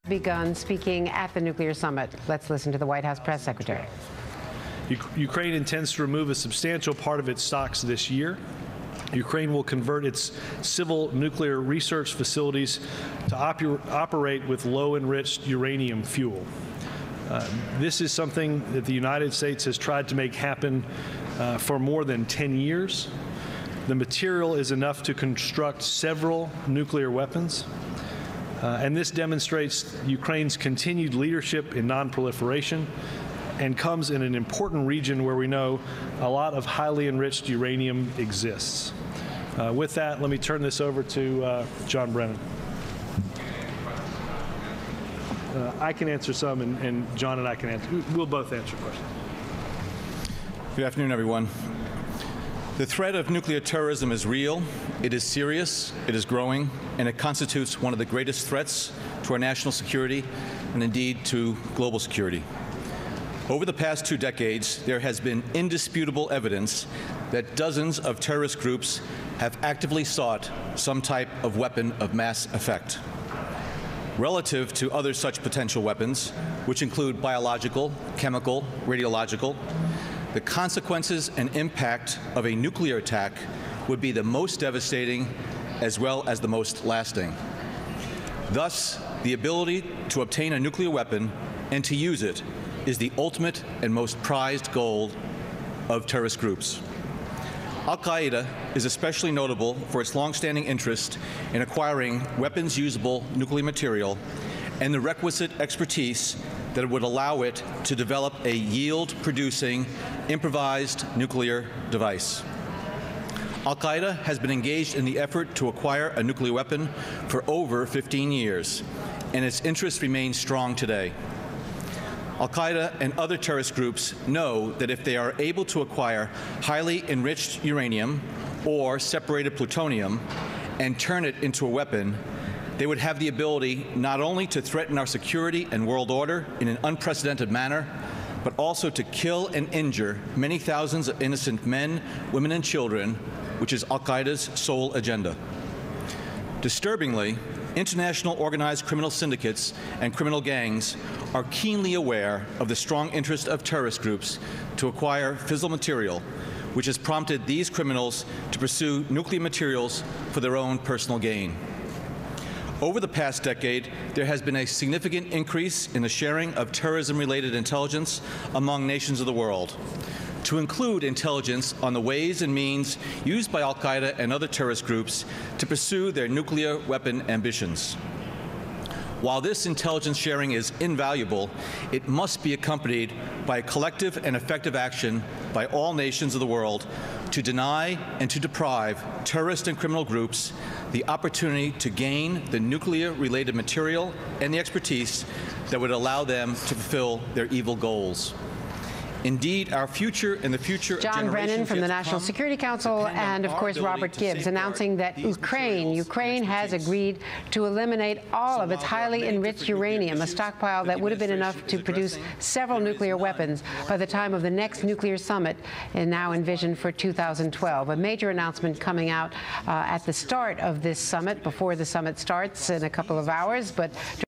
Begun speaking at the nuclear summit. Let's listen to the White House press secretary. Ukraine intends to remove a substantial part of its stocks this year. Ukraine will convert its civil nuclear research facilities to operate with low-enriched uranium fuel. This is something that the United States has tried to make happen for more than 10 years. The material is enough to construct several nuclear weapons. And this demonstrates Ukraine's continued leadership in non-proliferation and comes in an important region where we know a lot of highly enriched uranium exists. With that, let me turn this over to John Brennan. I can answer some, and John and I can answer. We'll both answer questions. Good afternoon, everyone. The threat of nuclear terrorism is real, it is serious, it is growing, and it constitutes one of the greatest threats to our national security and indeed to global security. Over the past 2 decades, there has been indisputable evidence that dozens of terrorist groups have actively sought some type of weapon of mass effect. Relative to other such potential weapons, which include biological, chemical, radiological, the consequences and impact of a nuclear attack would be the most devastating as well as the most lasting. Thus, the ability to obtain a nuclear weapon and to use it is the ultimate and most prized goal of terrorist groups. Al-Qaeda is especially notable for its long-standing interest in acquiring weapons-usable nuclear material and the requisite expertise that would allow it to develop a yield-producing, improvised nuclear device. Al-Qaeda has been engaged in the effort to acquire a nuclear weapon for over 15 years, and its interest remains strong today. Al-Qaeda and other terrorist groups know that if they are able to acquire highly enriched uranium or separated plutonium and turn it into a weapon, they would have the ability not only to threaten our security and world order in an unprecedented manner, but also to kill and injure many thousands of innocent men, women, and children, which is Al-Qaeda's sole agenda. Disturbingly, international organized criminal syndicates and criminal gangs are keenly aware of the strong interest of terrorist groups to acquire fissile material, which has prompted these criminals to pursue nuclear materials for their own personal gain. Over the past decade, there has been a significant increase in the sharing of terrorism-related intelligence among nations of the world, to include intelligence on the ways and means used by Al-Qaeda and other terrorist groups to pursue their nuclear weapon ambitions. While this intelligence sharing is invaluable, it must be accompanied by collective and effective action by all nations of the world to deny and to deprive terrorist and criminal groups the opportunity to gain the nuclear-related material and the expertise that would allow them to fulfill their evil goals. Indeed, our future and the future of generations John Brennan from the National Security Council and, of course, Robert Gibbs announcing that Ukraine has agreed to eliminate all of its highly enriched uranium, a stockpile that would have been enough to produce several nuclear weapons by the time of the next nuclear summit, and now envisioned for 2012. A major announcement coming out at the start of this summit, before the summit starts in a couple of hours, but